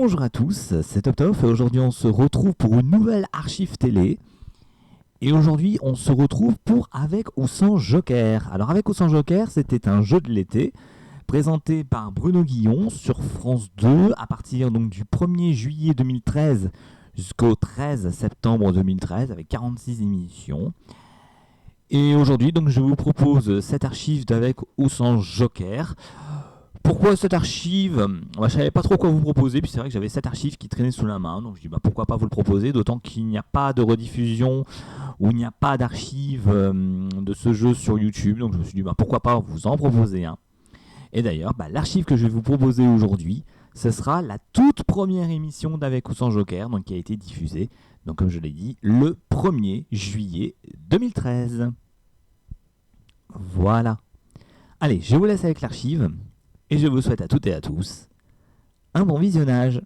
Bonjour à tous, c'est Toptof et aujourd'hui on se retrouve pour une nouvelle archive télé. Et aujourd'hui on se retrouve pour Avec ou sans Joker. Alors Avec ou sans Joker, c'était un jeu de l'été présenté par Bruno Guillon sur France 2 à partir donc du 1er juillet 2013 jusqu'au 13 septembre 2013 avec 46 émissions. Et aujourd'hui donc je vous propose cette archive d'Avec ou sans Joker. Pourquoi cette archive? Je ne savais pas trop quoi vous proposer, puis c'est vrai que j'avais cette archive qui traînait sous la main, donc je dis pourquoi pas vous le proposer, d'autant qu'il n'y a pas de rediffusion ou il n'y a pas d'archive de ce jeu sur YouTube, donc je me suis dit pourquoi pas vous en proposer un. Et d'ailleurs, l'archive que je vais vous proposer aujourd'hui, ce sera la toute première émission d'Avec ou sans Joker, donc qui a été diffusée, donc comme je l'ai dit, le 1er juillet 2013. Voilà. Allez, je vous laisse avec l'archive. Et je vous souhaite à toutes et à tous un bon visionnage.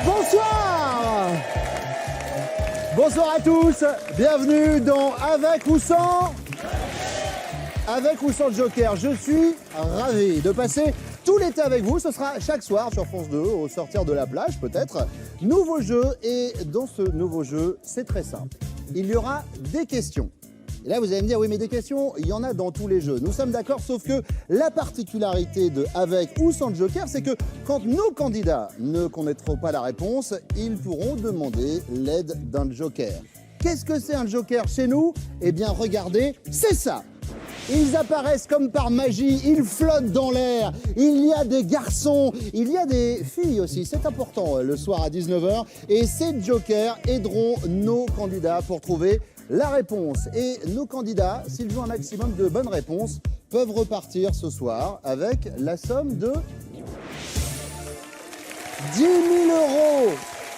Bonsoir! Bonsoir à tous, bienvenue dans Avec ou sans Joker. Je suis ravi de passer tout l'été avec vous. Ce sera chaque soir sur France 2, au sortir de la plage peut-être. Nouveau jeu, et dans ce nouveau jeu, c'est très simple. Il y aura des questions. Et là, vous allez me dire, oui, mais des questions, il y en a dans tous les jeux. Nous sommes d'accord, sauf que la particularité de Avec ou sans Joker, c'est que quand nos candidats ne connaîtront pas la réponse, ils pourront demander l'aide d'un joker. Qu'est-ce que c'est un joker chez nous? Eh bien, regardez, c'est ça. Ils apparaissent comme par magie, ils flottent dans l'air, il y a des garçons, il y a des filles aussi, c'est important, le soir à 19h. Et ces jokers aideront nos candidats pour trouver la réponse. Et nos candidats, s'ils ont un maximum de bonnes réponses, peuvent repartir ce soir avec la somme de 10 000 €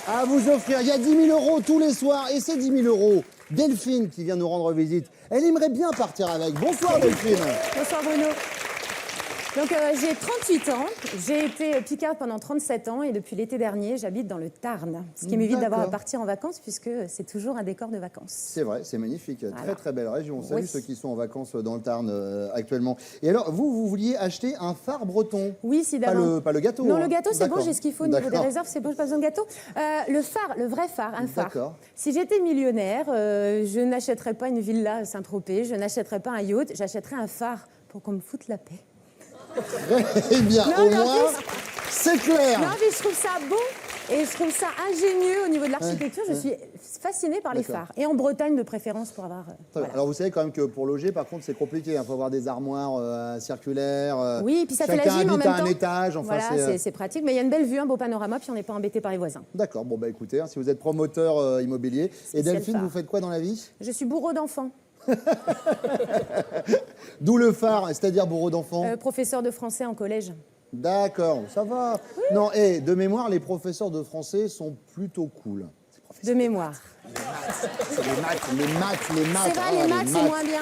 à vous offrir. Il y a 10 000 € tous les soirs, et ces 10 000 €, Delphine qui vient nous rendre visite, elle aimerait bien partir avec. Bonsoir Delphine. Bonsoir Bruno. Donc j'ai 38 ans, j'ai été picarde pendant 37 ans et depuis l'été dernier j'habite dans le Tarn, ce qui m'évite d'avoir à partir en vacances puisque c'est toujours un décor de vacances. C'est vrai, c'est magnifique, voilà. Très très belle région. Salut ceux qui sont en vacances dans le Tarn actuellement. Et alors vous vouliez acheter un phare breton? Oui, si d'abord. Pas le gâteau. Non, le gâteau c'est bon, j'ai ce qu'il faut au niveau des réserves, c'est bon, j'ai pas besoin de gâteau. Le phare, le vrai phare, un phare. Si j'étais millionnaire, je n'achèterais pas une villa à Saint-Tropez, je n'achèterais pas un yacht, j'achèterais un phare pour qu'on me foute la paix. Eh bien, au moins, c'est clair. Non, mais je trouve ça beau et je trouve ça ingénieux au niveau de l'architecture. Je suis fascinée par les phares. Et en Bretagne, de préférence, pour avoir... Voilà. Alors, vous savez quand même que pour loger, par contre, c'est compliqué. Il faut avoir des armoires circulaires. Oui, et puis ça fait la gym en même temps. Chacun habite à un étage. Enfin, voilà, c'est pratique. Mais il y a une belle vue, un beau panorama, puis on n'est pas embêté par les voisins. D'accord. Bon, écoutez, si vous êtes promoteur immobilier. Et Delphine, vous faites quoi dans la vie? Je suis bourreau d'enfants. D'où le phare, c'est-à-dire bourreau d'enfants? Professeur de français en collège. D'accord, ça va. Oui. Non, de mémoire, les professeurs de français sont plutôt cool. De mémoire. C'est les maths. C'est vrai, les maths, c'est moins bien.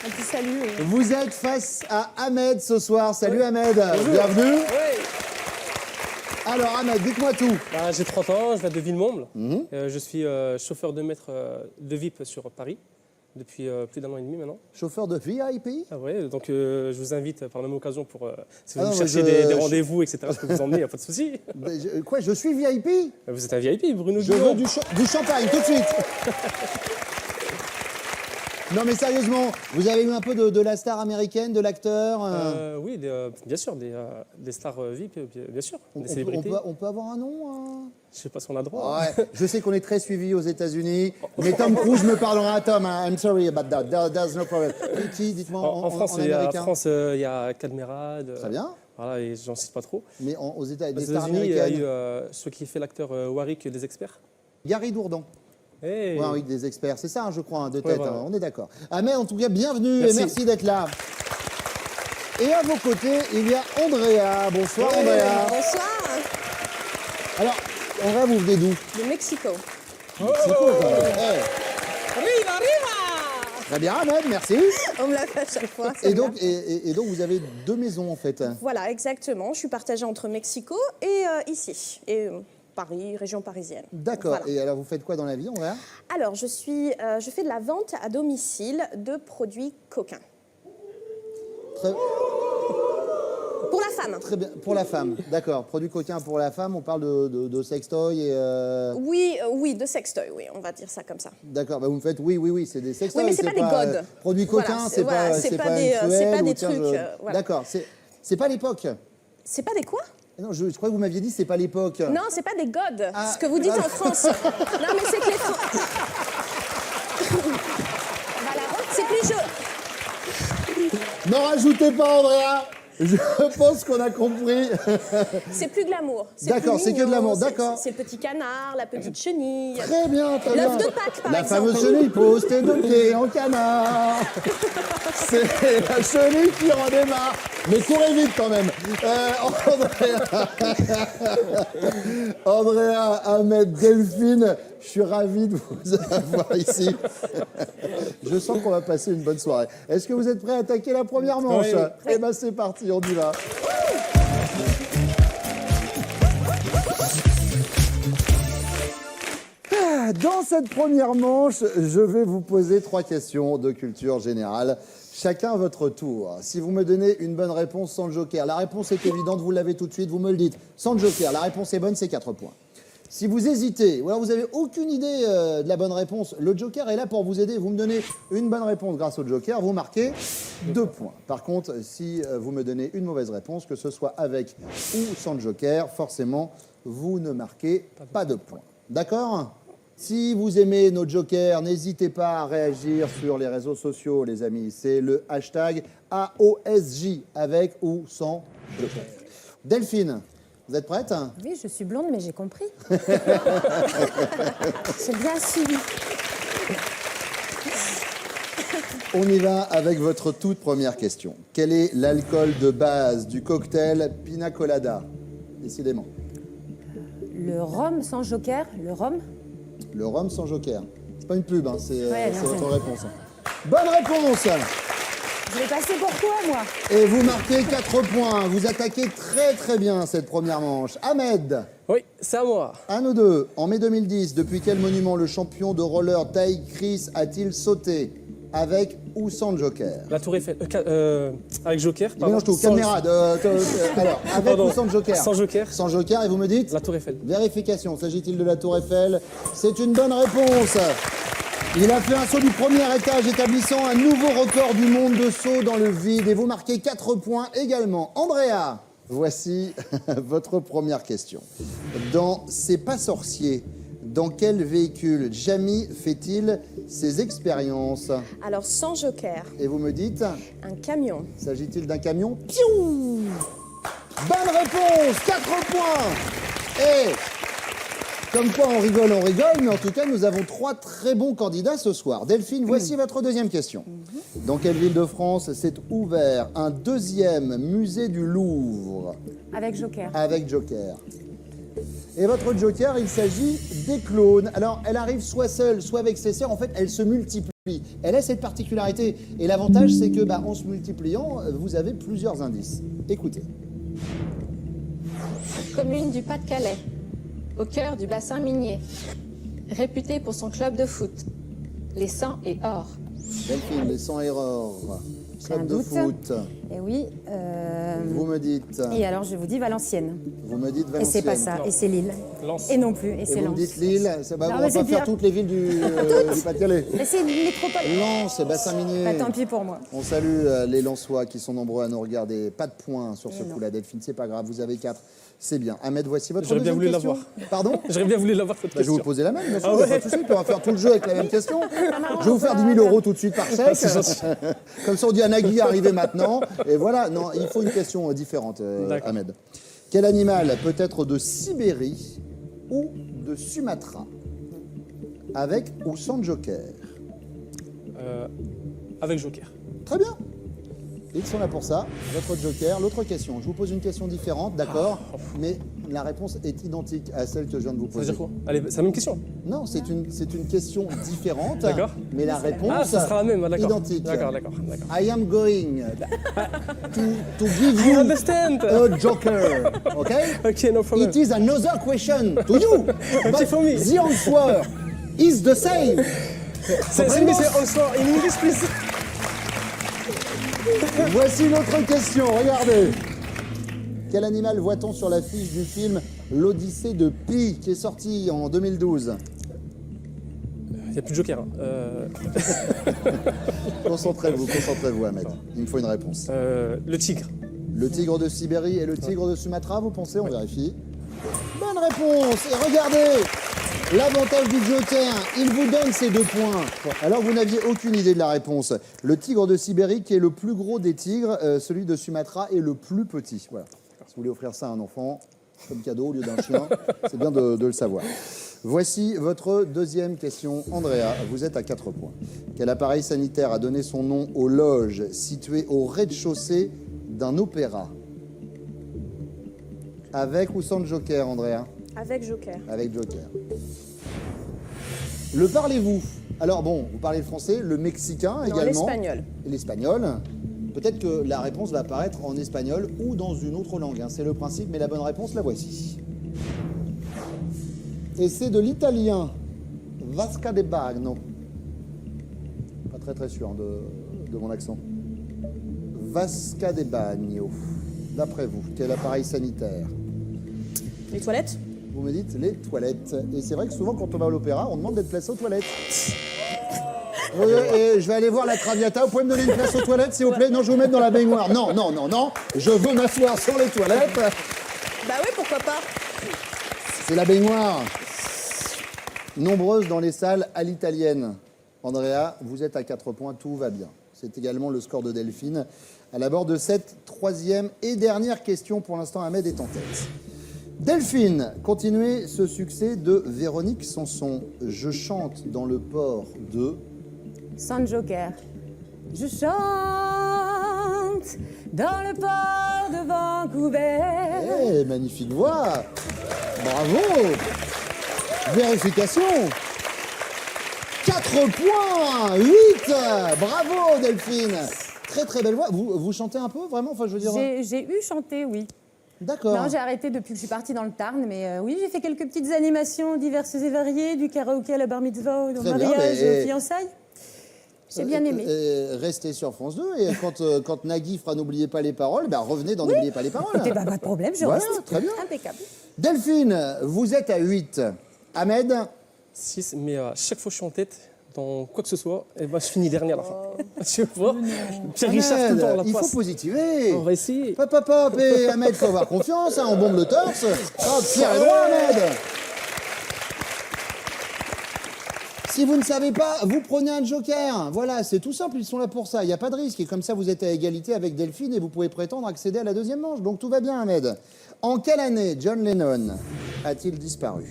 Un petit salut. Vous êtes face à Ahmed ce soir. Salut Ahmed, bienvenue. Oui. Alors Ahmed, dites-moi tout. J'ai 30 ans, je viens de Villemomble. Je suis chauffeur de maître de VIP sur Paris depuis plus d'1 an et demi maintenant. Chauffeur de VIP? Ah ouais, donc je vous invite par la même occasion pour si vous cherchez des rendez-vous, etc. Je peux vous emmener, il n'y a pas de souci. Quoi, je suis VIP? Vous êtes un VIP, Bruno Guillon. Je veux du champagne, tout de suite. Non mais sérieusement, vous avez eu un peu de la star américaine, de l'acteur Oui, bien sûr, des stars VIP, bien sûr, des célébrités. On peut avoir un nom Je ne sais pas si on a droit. Ouais, je sais qu'on est très suivi aux États-Unis, mais Tom Cruise me parlera à Tom. I'm sorry about that, there's no problem. Qui, dites-moi, en France, il y a Cadmerade. Très bien. Voilà, et j'en cite pas trop. Mais aux États-Unis, il y a eu ce qui fait l'acteur Warwick des Experts. Gary Dourdan. Hey. Ouais, oui, des experts, c'est ça, je crois, de tête, voilà. On est d'accord. Ahmed, en tout cas, bienvenue et merci d'être là. Et à vos côtés, il y a Andrea. Bonsoir, Andrea. Bonsoir. Alors, Andrea, vous venez d'où? De Mexico. Mexico, quand même. Arriba, arriba. Très bien, Ahmed, merci. On me l'a fait à chaque fois. Et donc, vous avez 2 maisons, en fait. Voilà, exactement. Je suis partagée entre Mexico et ici. Et Paris, région parisienne. D'accord. Voilà. Et alors, vous faites quoi dans la vie, on verra? Alors, je fais de la vente à domicile de produits coquins. Très... Pour la femme. Très bien. Pour la femme, d'accord. Produits coquins pour la femme, on parle de sextoy et... Oui, de sextoy, oui, on va dire ça comme ça. D'accord, bah vous me faites oui, c'est des sextoys. Oui, mais c'est pas des godes. Produits coquins, Voilà, c'est voilà, pas c'est pas une des- cruelle c'est pas ou des tiens, trucs, voilà. D'accord, c'est pas l'époque. C'est pas des quoi? Non, je crois que vous m'aviez dit c'est pas l'époque. Non, c'est pas des godes, Ah, ce que vous dites en France. Non, mais c'est que les Voilà, c'est plus chaud. N'en rajoutez pas, Andrea. Je pense qu'on a compris. C'est plus glamour. D'accord, plus c'est que de mignon, l'amour, c'est- d'accord. C'est le petit canard, la petite chenille. Très bien, très bien. L'œuf de Pâques, par La exemple. fameuse chenille postée de pied en canard. C'est la chenille qui redémarre. Mais courez vite quand même. Andrea, Ahmed, Delphine, je suis ravi de vous avoir ici. Je sens qu'on va passer une bonne soirée. Est-ce que vous êtes prêts à attaquer la première manche? Oui. Eh bien, c'est parti, on y va. Dans cette première manche, je vais vous poser 3 questions de culture générale. Chacun à votre tour. Si vous me donnez une bonne réponse sans le joker, la réponse est évidente, vous l'avez tout de suite, vous me le dites. Sans le joker, la réponse est bonne, c'est 4 points. Si vous hésitez, ou alors vous n'avez aucune idée de la bonne réponse, le joker est là pour vous aider. Vous me donnez une bonne réponse grâce au joker, vous marquez 2 points. Par contre, si vous me donnez une mauvaise réponse, que ce soit avec ou sans le joker, forcément, vous ne marquez pas de points. D'accord ? Si vous aimez nos jokers, n'hésitez pas à réagir sur les réseaux sociaux, les amis. C'est le hashtag AOSJ, avec ou sans joker. Delphine, vous êtes prête? Oui, je suis blonde, mais j'ai compris. J'ai bien suivi. On y va avec votre toute première question. Quel est l'alcool de base du cocktail Pina Colada? Décidément. Le rhum sans joker, le rhum. Le rhum sans joker. C'est pas une pub, hein, c'est Ouais, c'est bien votre sûr. réponse. Bonne réponse! Je vais passer pour quoi, moi? Et vous marquez 4 points. Vous attaquez très très bien cette première manche. Ahmed, Oui, c'est à moi. à nous deux. En mai 2010, depuis quel monument le champion de roller Ty Chris a-t-il sauté? Avec ou sans joker? La Tour Eiffel. Avec Joker. Je mélange tout. Sans- Caméra. Alors, avec Pardon. ou sans joker? Sans joker. Sans joker, et vous me dites? La Tour Eiffel. Vérification. S'agit-il de la Tour Eiffel? C'est une bonne réponse. Il a fait un saut du premier étage, établissant un nouveau record du monde de saut dans le vide. Et vous marquez 4 points également. Andrea, voici votre première question. Dans C'est pas sorcier, dans quel véhicule Jamie fait-il ses expériences? Alors, sans joker, Et vous me dites, un camion. s'agit-il d'un camion? Piou! Bonne réponse, 4 points. Et comme quoi on rigole, mais en tout cas, nous avons 3 très bons candidats ce soir. Delphine, voici votre deuxième question. Dans quelle ville de France s'est ouvert un 2e musée du Louvre Avec joker. avec Joker? Et votre Joker, il s'agit des clones. Alors, elle arrive soit seule, soit avec ses sœurs. En fait, elle se multiplie. Elle a cette particularité. Et l'avantage, c'est que, en se multipliant, vous avez plusieurs indices. Écoutez. Commune du Pas-de-Calais, au cœur du bassin minier, réputée pour son club de foot, les 100 et or. Delphine, les 100 erreurs. J'ai un Club de doute. foot. Et oui. Vous me dites. Et alors, je vous dis Valenciennes. Vous me dites Et Valenciennes. c'est pas ça. Non. Et c'est Lille. Lens. Et non plus. Et Et c'est vous me Lens. dites Lille. Non, On mais va pas c'est faire bien. toutes les villes du Pas-de-Calais. Mais c'est une métropole. Lens, bassin minier. Bah, tant pis pour moi. On salue les Lensois qui sont nombreux à nous regarder. Pas de points sur ce non. coup-là, Delphine, c'est pas grave, vous avez 4. C'est bien. Ahmed, voici votre J'aurais bien deuxième voulu question. Pardon? J'aurais bien voulu l'avoir cette Je vais vous question. poser la même, bien sûr, Ah y a ouais. pas de souci, puis on va faire tout le jeu avec la même question. Je vais vous faire 10 000 € tout de suite par chèque. c'est gentil. Comme ça, on dit à Nagui, arrivez maintenant. Et voilà, non, il faut une question différente, D'accord. Ahmed. Quel animal peut être de Sibérie ou de Sumatra? Avec ou sans joker? Avec Joker. Très bien. Ils sont là pour ça. Votre joker. L'autre question. Je vous pose une question différente, d'accord? Mais la réponse est identique à celle que je viens de vous Ça veut poser. dire quoi? Allez, c'est la même question. Non, c'est une question différente. D'accord. Mais la réponse Ah, ça sera la même, d'accord. identique. D'accord. I am going to give I you understand. a joker. Okay? Okay, no problem. It is another question to you. But for me. the answer is the same. C'est answer in English, please. Voici notre question, regardez. Quel animal voit-on sur l'affiche du film L'Odyssée de Pi, qui est sorti en 2012? Il n'y a plus de joker. Hein. Concentrez-vous, Ahmed. Il me faut une réponse. Le tigre. Le tigre de Sibérie et le tigre de Sumatra, vous pensez? On vérifie. Bonne réponse. Et regardez, l'avantage du joker, il vous donne ces 2 points. Alors vous n'aviez aucune idée de la réponse. Le tigre de Sibérie qui est le plus gros des tigres, celui de Sumatra est le plus petit. Voilà. Si vous voulez offrir ça à un enfant, comme cadeau au lieu d'un chien, c'est bien de le savoir. Voici votre deuxième question. Andrea, vous êtes à 4 points. Quel appareil sanitaire a donné son nom aux loges situées au rez-de-chaussée d'un opéra? Avec ou sans joker, Andrea? Avec joker. Avec joker. Le parlez-vous? Alors bon, vous parlez le français, le mexicain Non, également. l'espagnol. Et l'espagnol. Peut-être que la réponse va apparaître en espagnol ou dans une autre langue. Hein. C'est le principe, mais la bonne réponse, la voici. Et c'est de l'italien. Vasca de Bagno. Pas très sûr de mon accent. Vasca de Bagno. D'après vous, quel appareil sanitaire? Les toilettes? Vous me dites les toilettes. Et c'est vrai que souvent, quand on va à l'opéra, on demande d'être placé aux toilettes. Et je vais aller voir la Traviata. Vous pouvez me donner une place aux toilettes, s'il vous plaît? Non, je vais vous mettre dans la baignoire. Non. Je veux m'asseoir sur les toilettes. Bah oui, pourquoi pas? C'est la baignoire. Nombreuses dans les salles à l'italienne. Andrea, vous êtes à 4 points, tout va bien. C'est également le score de Delphine. À l'abord de cette 3e et dernière question, pour l'instant, Ahmed est en tête. Delphine, continuez ce succès de Véronique Sanson. Je chante dans le port de... Sans joker. Je chante dans le port de Vancouver. Eh, magnifique voix. Bravo. Vérification. 4 points, 8. Bravo, Delphine. Très belle voix. Vous chantez un peu, vraiment? Enfin, je veux dire... J'ai eu chanté, oui. D'accord. Non, j'ai arrêté depuis que je suis partie dans le Tarn, mais oui, j'ai fait quelques petites animations diverses et variées, du karaoké à la bar mitzvah, au mariage, aux fiançailles. J'ai bien aimé. Restez sur France 2 et quand Nagui fera N'oubliez pas les paroles, Revenez dans N'oubliez pas les paroles. Pas de problème, je Voilà, reste. très bien. Impeccable. Delphine, vous êtes à 8. Ahmed? 6, mais à chaque fois que je suis en tête, dans quoi que ce soit, je finis dernier à la fin. Tu vois? Pierre Richard tout le temps à la il poisse. faut positiver. On va essayer. Hop, et Ahmed, faut avoir confiance, hein, on bombe le torse. Hop, Pierre est droit, Ahmed. Si vous ne savez pas, vous prenez un joker. Voilà, c'est tout simple, ils sont là pour ça. Il n'y a pas de risque. Et comme ça, vous êtes à égalité avec Delphine et vous pouvez prétendre accéder à la 2e manche. Donc tout va bien, Ahmed. En quelle année John Lennon a-t-il disparu?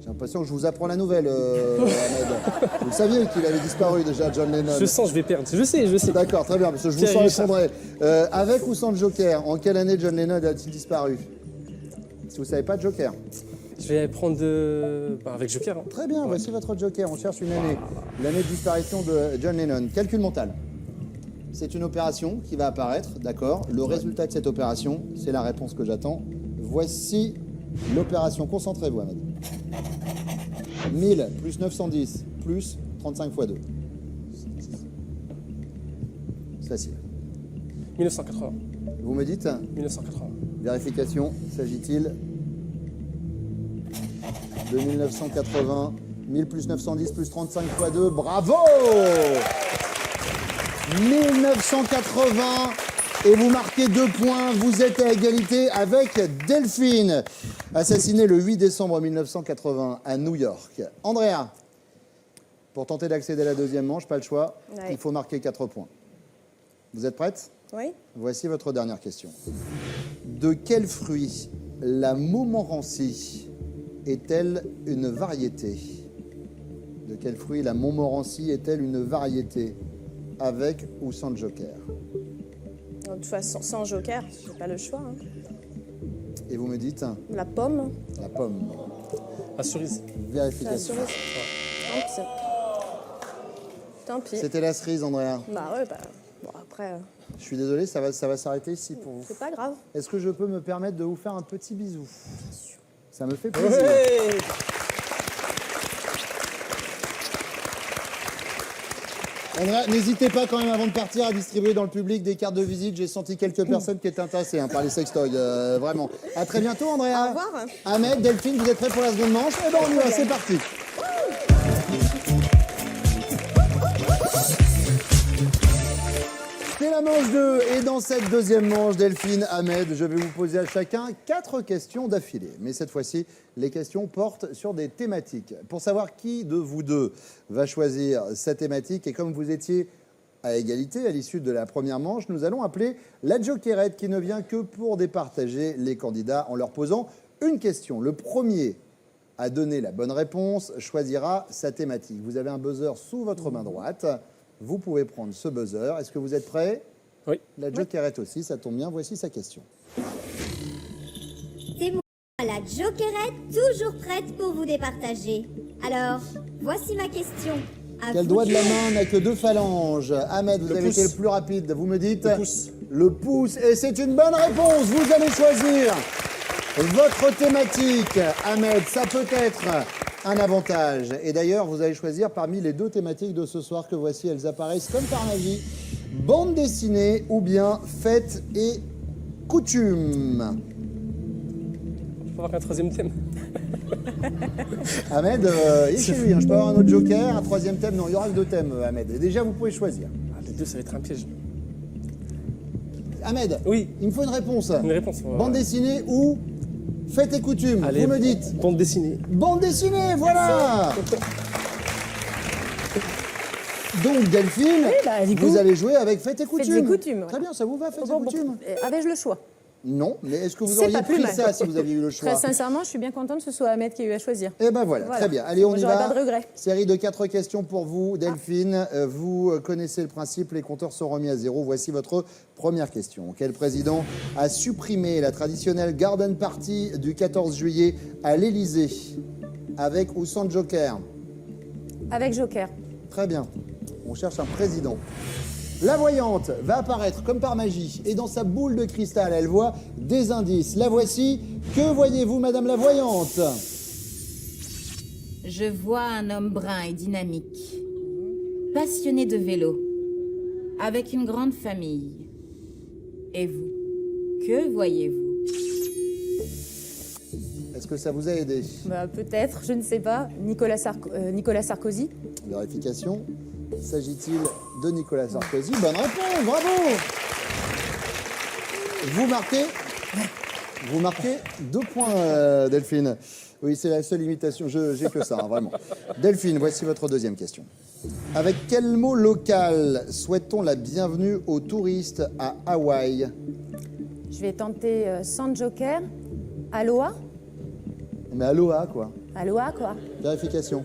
J'ai l'impression que je vous apprends la nouvelle, Ahmed. Vous saviez qu'il avait disparu déjà, John Lennon? Je sens, je vais perdre. Je sais. D'accord, très bien, parce que je vous Pierre sens Richard. effondré. Avec ou sans joker, en quelle année John Lennon a-t-il disparu? Si vous ne savez pas, joker. Je vais prendre avec joker. Hein. Très bien, voici votre joker. On cherche une année. L'année de disparition de John Lennon. Calcul mental. C'est une opération qui va apparaître, d'accord? Le résultat de cette opération, c'est la réponse que j'attends. Voici l'opération. Concentrez-vous, Ahmed. 1000 plus 910 plus 35 x 2. C'est facile. 1980. Vous me dites? 1980. Vérification, s'agit-il de 1980, 1000 plus 910 plus 35 x 2, bravo! 1980, et vous marquez 2 points, vous êtes à égalité avec Delphine, assassinée le 8 décembre 1980 à New York. Andrea, pour tenter d'accéder à la 2e manche, pas le choix, Ouais. il faut marquer 4 points. Vous êtes prête? Oui. Voici votre dernière question. De quel fruit la Montmorency est-elle une variété? De quel fruit la Montmorency est-elle une variété? Avec ou sans joker? De toute façon, sans joker, j'ai pas le choix. Hein. Et vous me dites? La pomme. La pomme. La cerise. Vérification. La cerise. Tant pis. Tant pis. C'était la cerise, Andrea. Bah ouais, bah... Bon, après... Je suis désolé, ça va s'arrêter ici pour vous. C'est pas grave. Est-ce que je peux me permettre de vous faire un petit bisou? Ça me fait plaisir. Ouais. Andrea, n'hésitez pas quand même avant de partir à distribuer dans le public des cartes de visite. J'ai senti quelques personnes qui étaient intéressées par les sextoys, vraiment. À très bientôt, Andrea. Au revoir. Ahmed, Delphine, vous êtes prêts pour la seconde manche? Eh ben on y va, c'est parti. C'est la manche 2 et dans cette deuxième manche, Delphine, Ahmed, je vais vous poser à chacun 4 questions d'affilée. Mais cette fois-ci, les questions portent sur des thématiques. Pour savoir qui de vous deux va choisir sa thématique, et comme vous étiez à égalité à l'issue de la première manche, nous allons appeler la jokerette qui ne vient que pour départager les candidats en leur posant une question. Le premier à donner la bonne réponse choisira sa thématique. Vous avez un buzzer sous votre main droite. Vous pouvez prendre ce buzzer. Est-ce que vous êtes prêts? Oui. La jokerette aussi, ça tombe bien. Voici sa question. C'est moi, la jokerette, toujours prête pour vous départager. Alors, voici ma question. À Quel vous doigt de la jouer. main n'a que 2 phalanges? Ahmed, vous Le avez pouce. été le plus rapide. Vous me dites? Le pouce. Le pouce. Et c'est une bonne réponse. Vous allez choisir votre thématique. Ahmed, ça peut être un avantage. Et d'ailleurs, vous allez choisir parmi les 2 thématiques de ce soir que voici. Elles apparaissent comme par magie. Bande dessinée ou bien fête et coutume. Il faut avoir qu'un troisième thème. Ahmed, il est chez lui. Je peux avoir un autre joker, un troisième thème. Non, il y aura que 2 thèmes, Ahmed. Et déjà, vous pouvez choisir. Ah, les deux, ça va être un piège. Ahmed, Oui. il me faut une réponse. Une réponse. Bande dessinée ou fête et coutume? Allez, Vous me dites. Bande dessinée. Bande dessinée, voilà. Donc, Delphine, bah, du coup, vous allez jouer avec fête et coutume. et coutumes, ouais. Très bien, ça vous va, fête Bon, et coutume? avais-je le choix? Non, mais est-ce que vous C'est auriez pas plus pris mal. ça si vous aviez eu le choix? Très sincèrement, je suis bien contente que ce soit Ahmed qui ait eu à choisir. Eh ben voilà, Voilà. très bien. Allez, on Moi, y j'aurais va. pas de regret. Série de 4 questions pour vous, Delphine. Vous connaissez le principe, les compteurs sont remis à 0. Voici votre première question. Quel président a supprimé la traditionnelle Garden Party du 14 juillet à l'Élysée, avec ou sans joker? Avec Joker. Très bien. On cherche un président. La voyante va apparaître comme par magie et dans sa boule de cristal, elle voit des indices. La voici. Que voyez-vous, Madame la voyante? Je vois un homme brun et dynamique, passionné de vélo, avec une grande famille. Et vous, que voyez-vous? Est-ce que ça vous a aidé? Bah, peut-être, je ne sais pas. Nicolas Sarkozy. Vérification. S'agit-il de Nicolas Sarkozy? Bonne réponse, bravo! Vous marquez 2 points, Delphine. Oui, c'est la seule imitation, j'ai que ça, hein, vraiment. Delphine, voici votre deuxième question. Avec quel mot local souhaite-t-on la bienvenue aux touristes à Hawaï? Je vais tenter sans Joker. Aloha. Mais aloha, quoi. Aloha, quoi. Vérification.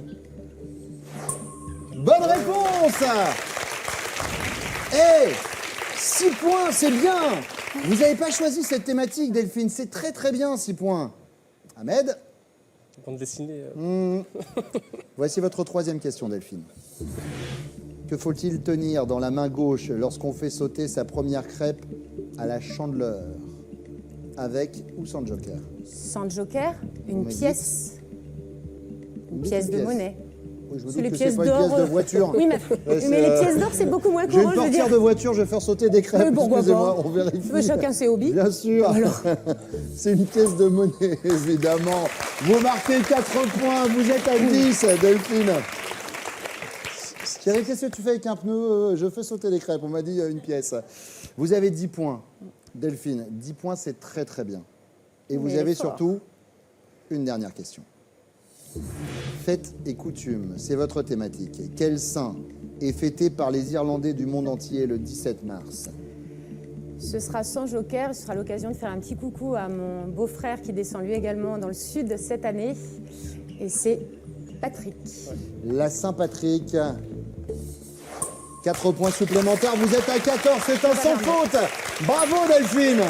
Bonne réponse! 6 points, c'est bien! Vous n'avez pas choisi cette thématique, Delphine. C'est très très bien, 6 points. Ahmed, Bande dessinée. voici votre troisième question, Delphine. Que faut-il tenir dans la main gauche lorsqu'on fait sauter sa première crêpe à la chandeleur? Avec ou sans joker? Sans Joker, une me pièce. Une pièce de monnaie. Oui, je me Parce que doute les que c'est pièces pas une d'or. pièce de voiture. Oui, Ouais, c'est, mais les pièces d'or, c'est beaucoup moins J'ai une courant, je veux portière dire. de voiture, je vais faire sauter des crêpes. Mais pourquoi Excusez-moi, pas? on vérifie. Mais chacun ses hobbies. Bien sûr. C'est une pièce de monnaie, évidemment. Vous marquez 4 points, vous êtes à 10, Delphine. Thierry, qu'est-ce que tu fais avec un pneu? Je fais sauter des crêpes, on m'a dit une pièce. Vous avez 10 points, Delphine. 10 points, c'est très très bien. Et vous Mais avez fort. surtout une dernière question. Fête et coutume, c'est votre thématique. Quel saint est fêté par les Irlandais du monde entier le 17 mars? Ce sera sans Joker. Ce sera l'occasion de faire un petit coucou à mon beau-frère qui descend lui également dans le sud cette année. Et c'est Patrick. La Saint-Patrick. 4 points supplémentaires, vous êtes à 14, c'est un sans faute. Bravo Delphine.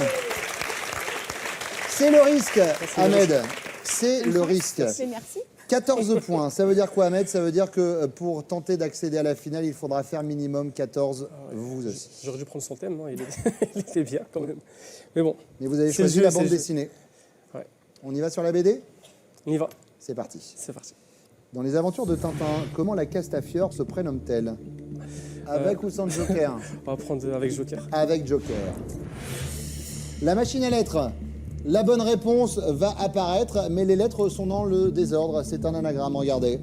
C'est le risque, Ahmed. C'est le risque. Merci. 14 points. Ça veut dire quoi, Ahmed? Ça veut dire que pour tenter d'accéder à la finale, il faudra faire minimum 14. Vous aussi. J'aurais dû prendre son thème, non? Il était bien quand même. Mais bon. Mais vous avez C'est le choisi jeu, la c'est bande le jeu. dessinée. Ouais. On y va sur la BD? On y va. C'est parti. C'est parti. Dans les aventures de Tintin, comment la Castafiore se prénomme-t-elle? Avec ou sans Joker? On va prendre avec Joker. Avec Joker. La machine à lettres. La bonne réponse va apparaître, mais les lettres sont dans le désordre. C'est un anagramme, regardez.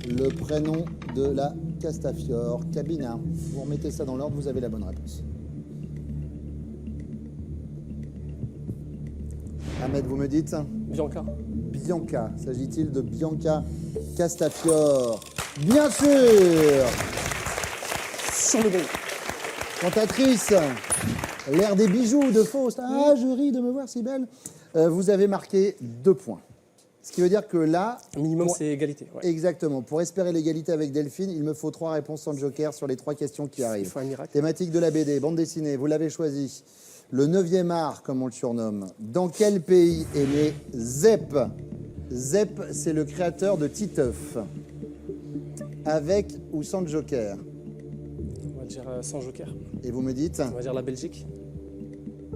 Le prénom de la Castafiore, Cabina. Vous remettez ça dans l'ordre, vous avez la bonne réponse. Ahmed, vous me dites? Bianca. Bianca. S'agit-il de Bianca Castafiore? Bien sûr! Sur le bon. Cantatrice, l'air des bijoux de Faust. Ah, je ris de me voir si belle. Vous avez marqué 2 points. Ce qui veut dire que là... Minimum, c'est égalité. Ouais. Exactement. Pour espérer l'égalité avec Delphine, il me faut 3 réponses sans Joker sur les 3 questions qui Il arrivent. faut un miracle. Thématique de la BD, bande dessinée, vous l'avez choisi. Le 9e art, comme on le surnomme. Dans quel pays est né Zep? Zep, c'est le créateur de Titeuf. Avec ou sans Joker? On va dire sans Joker. Et vous me dites? On va dire la Belgique.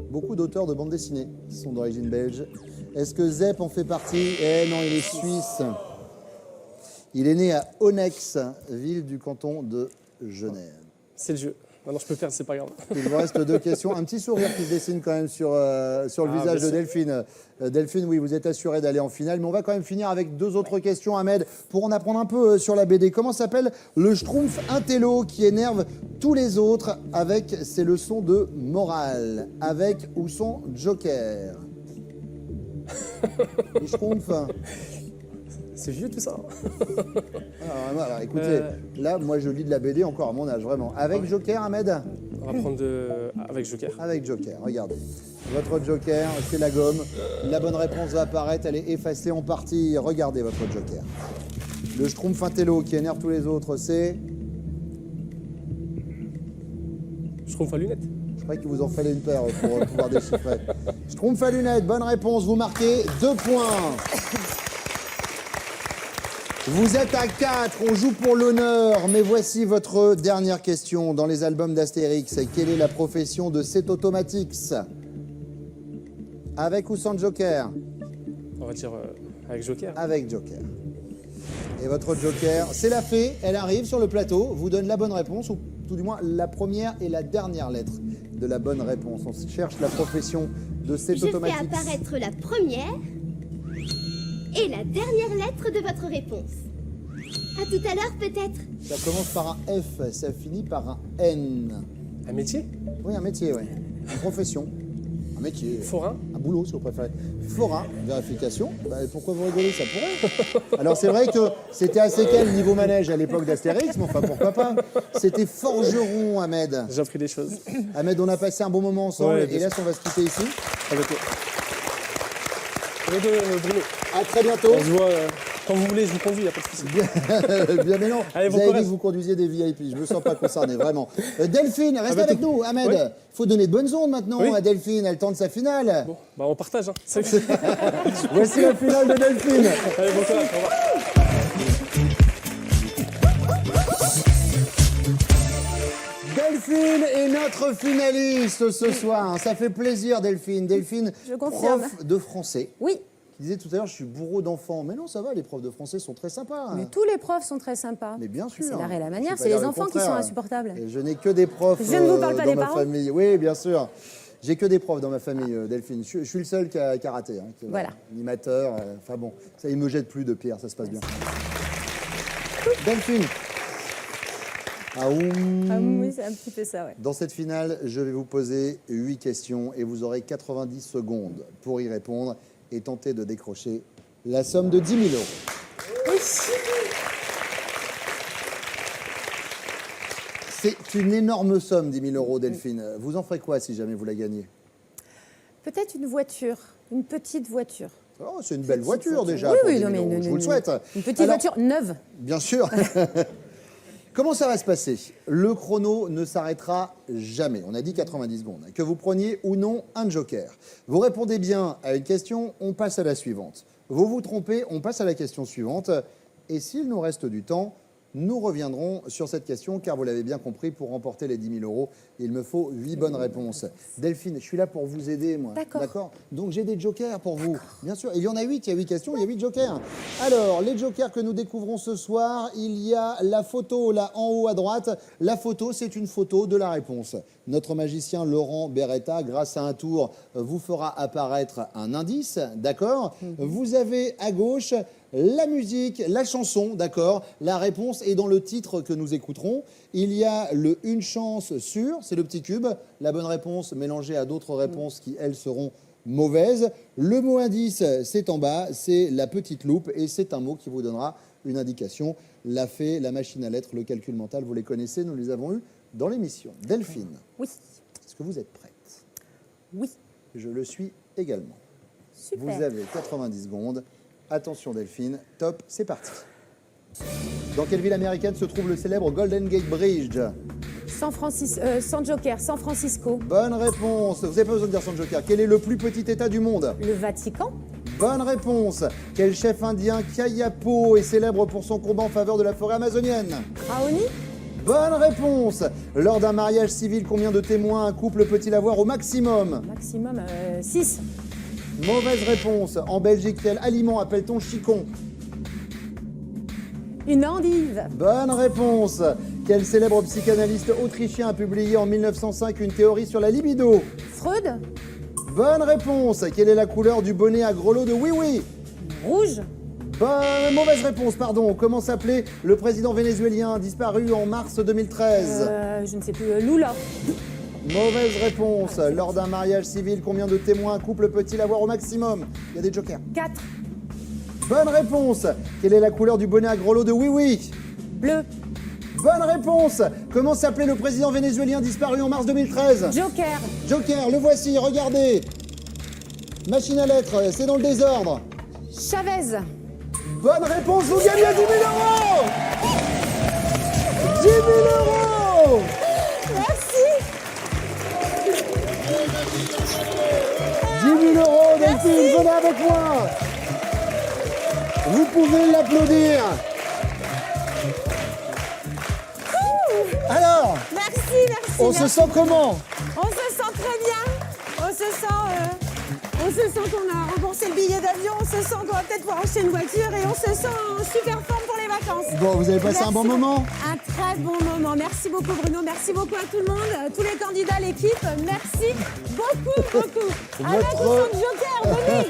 Beaucoup d'auteurs de bande dessinée sont d'origine belge. Est-ce que Zep en fait partie? Eh non, il est suisse. Il est né à Onnex, ville du canton de Genève. C'est le jeu. Maintenant, je peux perdre, c'est pas grave. Il vous reste 2 questions. Un petit sourire qui se dessine quand même sur le visage de Delphine. Delphine, oui, vous êtes assurée d'aller en finale. Mais on va quand même finir avec 2 autres questions, Ahmed, pour en apprendre un peu sur la BD. Comment s'appelle le Schtroumpf intello qui énerve tous les autres avec ses leçons de morale? Avec ou sans Joker? Les Schtroumpfs. C'est vieux tout ça. Alors, écoutez, là, moi, je lis de la BD encore à mon âge, vraiment. Avec Joker, Ahmed? On va prendre avec Joker. Avec Joker, regardez. Votre Joker, c'est la gomme. La bonne réponse va apparaître, elle est effacée en partie. Regardez votre Joker. Le Schtroumpf intello qui énerve tous les autres, c'est... Schtroumpf à lunettes. Je croyais qu'il vous en fallait une paire pour pouvoir déchiffrer. Schtroumpf à lunettes, bonne réponse. Vous marquez 2 points. Vous êtes à 4, on joue pour l'honneur, mais voici votre dernière question. Dans les albums d'Astérix, quelle est la profession de Cétautomatix? Avec ou sans Joker? On va dire avec Joker. Avec Joker. Et votre Joker, c'est la fée, elle arrive sur le plateau, vous donne la bonne réponse, ou tout du moins la première et la dernière lettre de la bonne réponse. On cherche la profession de Cétautomatix. Je fais apparaître la première et la dernière lettre de votre réponse. À tout à l'heure, peut-être. Ça commence par un F, ça finit par un N. Un métier? Oui, un métier, oui. Une profession. Un métier. Forain? Un boulot, si vous préférez. Forain, vérification. Bah, pourquoi vous rigolez? Ça pourrait. Alors, c'est vrai que c'était assez calme niveau manège à l'époque d'Astérix, mais enfin, pourquoi pas. C'était forgeron, Ahmed. J'ai appris des choses. Ahmed, on a passé un bon moment ensemble, Ouais, et là, on va se quitter ici. Avec Bruno. À très bientôt. On se voit quand vous voulez, je vous conduis, il n'y a pas de souci. Bien, mais non. Allez, vous bon avez dit courage. que vous conduisiez des VIP. Je ne me sens pas concerné, vraiment. Delphine, reste bientôt. avec nous. Ahmed, Ouais. faut donner de bonnes ondes maintenant Oui. à Delphine. Elle tente sa finale. Bon, bah on partage. Hein. Voici la finale de Delphine. Allez, bon courage, au revoir. Delphine est notre finaliste ce soir. Ça fait plaisir, Delphine. Delphine, Je confirme. prof de français. Oui, Qui disait tout à l'heure, je suis bourreau d'enfants. Mais non, ça va, les profs de français sont très sympas. mais tous les profs sont très sympas. Mais bien sûr. C'est l'art et la Je manière, vais pas c'est dire les le enfants qui contraire. sont insupportables. Et je n'ai que des profs Je ne vous parle pas dans des ma parents famille. Oui, bien sûr. J'ai que des profs dans ma famille, Delphine. Je suis le seul qui a raté. Hein, qui est, Voilà. Animateur. Enfin bon, ça, il me jette plus de pierre, ça se passe bien. Delphine. Ah oui, c'est un petit peu ça, ouais. Dans cette finale, je vais vous poser 8 questions et vous aurez 90 secondes pour y répondre et tenter de décrocher la somme de 10 000 €. C'est une énorme somme, 10 000 €, Delphine. Vous en ferez quoi si jamais vous la gagnez? Peut-être une voiture, une petite voiture. Oh, c'est une belle voiture déjà. Oui, pour oui, 10 non, 000 mais €. Je vous le souhaite. Une petite Alors, voiture neuve. Bien sûr. Comment ça va se passer? Le chrono ne s'arrêtera jamais. On a dit 90 secondes. Que vous preniez ou non un joker. Vous répondez bien à une question, on passe à la suivante. Vous vous trompez, on passe à la question suivante. Et s'il nous reste du temps, nous reviendrons sur cette question, car vous l'avez bien compris, pour remporter les 10 000 €, il me faut 8 bonnes réponses. Delphine, je suis là pour vous aider, moi. D'accord. Donc j'ai des jokers pour vous. Bien sûr, il y en a 8, il y a 8 questions, il y a 8 jokers. Alors, les jokers que nous découvrons ce soir, il y a la photo, là, en haut à droite. La photo, c'est une photo de la réponse. Notre magicien Laurent Beretta, grâce à un tour, vous fera apparaître un indice, d'accord? Vous avez à gauche la musique, la chanson, d'accord? La réponse est dans le titre que nous écouterons. Il y a le une chance sur, c'est le petit cube. La bonne réponse mélangée à d'autres réponses qui, elles, seront mauvaises. Le mot indice, c'est en bas, c'est la petite loupe et c'est un mot qui vous donnera une indication. La fée, la machine à lettres, le calcul mental, vous les connaissez, nous les avons eus dans l'émission. Delphine. Oui. Est-ce que vous êtes prête? Oui. Je le suis également. Super. Vous avez 90 secondes. Attention Delphine, top, c'est parti. Dans quelle ville américaine se trouve le célèbre Golden Gate Bridge? San Joker, San Francisco. Bonne réponse. Vous n'avez pas besoin de dire San Joker. Quel est le plus petit État du monde? Le Vatican. Bonne réponse. Quel chef indien Kayapo est célèbre pour son combat en faveur de la forêt amazonienne? Raoni. Bonne réponse. Lors d'un mariage civil, combien de témoins un couple peut-il avoir au maximum? Maximum 6. Mauvaise réponse. En Belgique, quel aliment appelle-t-on chicon? Une endive. Bonne réponse. Quel célèbre psychanalyste autrichien a publié en 1905 une théorie sur la libido? Freud. Bonne réponse. Quelle est la couleur du bonnet à grelots de Oui Oui? Rouge. Mauvaise réponse, pardon. Comment s'appelait le président vénézuélien disparu en mars 2013? Je ne sais plus. Lula. Mauvaise réponse. Lors d'un mariage civil, combien de témoins un couple peut-il avoir au maximum? Il y a des jokers. 4. Bonne réponse. Quelle est la couleur du bonnet à grelots de Oui Oui? Bleu. Bonne réponse. Comment s'appelait le président vénézuélien disparu en mars 2013? Joker. Joker, le voici, regardez. Machine à lettres, c'est dans le désordre. Chavez. Bonne réponse, vous gagnez 10 000 €. 10 000 €. Merci. 10 000 €, Delphine, venez avec moi. Vous pouvez l'applaudir. Alors, Merci. on se sent comment? On se sent très bien. On se sent qu'on a remboursé le billet d'avion. On se sent qu'on va peut-être pouvoir acheter une voiture et on se sent en super forme pour les vacances. Bon, vous avez passé un bon moment? Un très bon moment. Merci beaucoup Bruno. Merci beaucoup à tout le monde, tous les candidats, l'équipe. Merci beaucoup. Avec ou sans Joker, venez.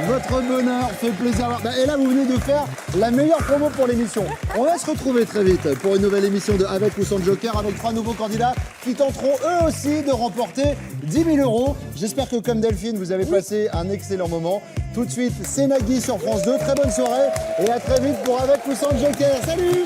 Votre bonheur fait plaisir. Et là, vous venez de faire la meilleure promo pour l'émission. On va se retrouver très vite pour une nouvelle émission de Avec ou sans Joker avec 3 nouveaux candidats qui tenteront eux aussi de remporter 10 000 €. J'espère que comme Delphine, vous avez passé un excellent moment. Tout de suite, c'est Nagui sur France 2. Très bonne soirée et à très vite pour Avec ou sans Joker. Salut!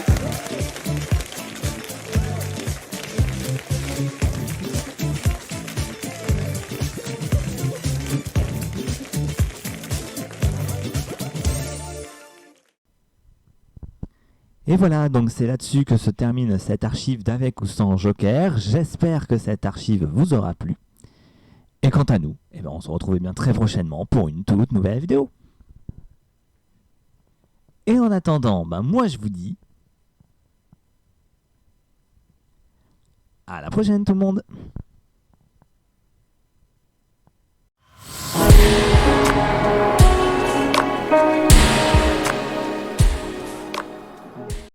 Et voilà, donc c'est là-dessus que se termine cette archive d'Avec ou sans Joker. J'espère que cette archive vous aura plu. Et quant à nous, on se retrouve bien très prochainement pour une toute nouvelle vidéo. Et en attendant, moi je vous dis à la prochaine tout le monde.